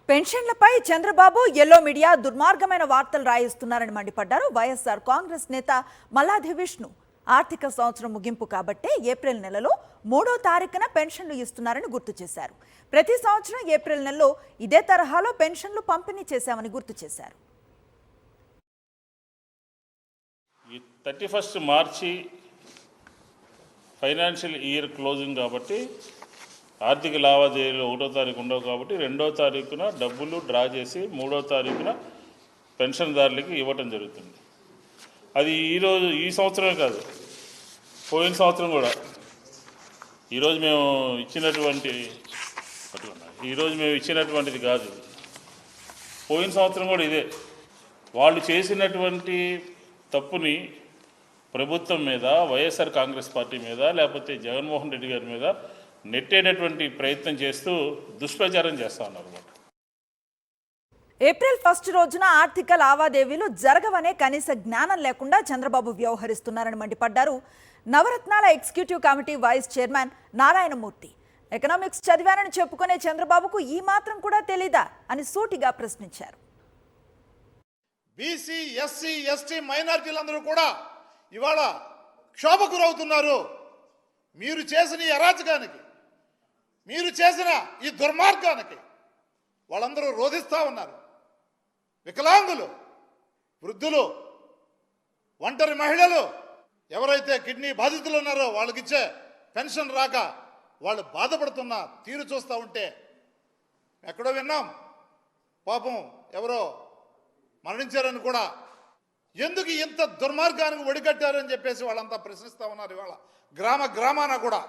పెన్షన్లపై Chandrababu yellow media దుర్మార్గమైన వార్తలు రాయిస్తున్నారని మండిపడ్డారు వైఎస్ఆర్ కాంగ్రెస్ నేత మల్లాది విష్ణు. ఆర్థిక సంవత్సరం ముగింపు కాబట్టే ఏప్రిల్ నెలలో 3వ తారీఖున పెన్షన్లు ఇస్తున్నారని గుర్తు చేశారు. ప్రతి సంవత్సరం ఏప్రిల్ నెలలో ఇదే తరహాలో పెన్షన్లు పంపిణీ చేశామని గుర్తు చేశారు. 31 మార్చి ఫైనాన్షియల్ ఇయర్ క్లోజింగ్ కాబట్టి ఆర్థిక లావాదేవీలు 1వ తారీఖు ఉండవు కాబట్టి 2వ తారీఖున డబ్బులు డ్రా చేసి 3వ తారీఖున పెన్షన్దారులకి ఇవ్వటం జరుగుతుంది. అది ఈ సంవత్సరమే కాదు, పోయిన సంవత్సరం కూడా ఈరోజు మేము ఇచ్చినటువంటిది కాదు. పోయిన సంవత్సరం కూడా ఇదే. వాళ్ళు చేసినటువంటి తప్పుని ప్రభుత్వం మీద, వైఎస్ఆర్ కాంగ్రెస్ పార్టీ మీద, లేకపోతే జగన్మోహన్ రెడ్డి గారి మీద నెట్టేటటువంటి ప్రయత్నం చేస్తూ దుష్ప్రచారం చేస్తూ ఉన్నారు. ఏప్రిల్ 1 రోజున ఆర్థిక లావాదేవీలు జరగవనే కనీస జ్ఞానం లేకుండా చంద్రబాబు వ్యవహరిస్తున్నారని మండిపడ్డారు. నవరత్నాల executive committee vice chairman Narayanamurthy. Economics చదివానని చెప్పుకునే చంద్రబాబుకు ఈ మాత్రం కూడా తెలీదా అని సూటిగా ప్రశ్నించారు. బీసీ, ఎస్సీ, ఎస్టీ మైనారిటీలందరూ కూడా ఇవాళ క్షోభకు గురవుతున్నారు. మీరు చేసిన ఈ అరాచకానికి, మీరు చేసిన ఈ దుర్మార్గానికి వాళ్ళందరూ రోధిస్తూ ఉన్నారు. వికలాంగులు, వృద్ధులు, ఒంటరి మహిళలు, ఎవరైతే కిడ్నీ బాధితులు ఉన్నారో వాళ్ళకిచ్చే పెన్షన్ రాక వాళ్ళు బాధపడుతున్న తీరు చూస్తూ ఉంటే ఎక్కడో విన్నాం. పాపం ఎవరో మరణించారని కూడా. ఎందుకు ఇంత దుర్మార్గానికి ఒడిగట్టారని చెప్పేసి వాళ్ళంతా ప్రశ్నిస్తూ ఉన్నారు. ఇవాళ గ్రామాన కూడా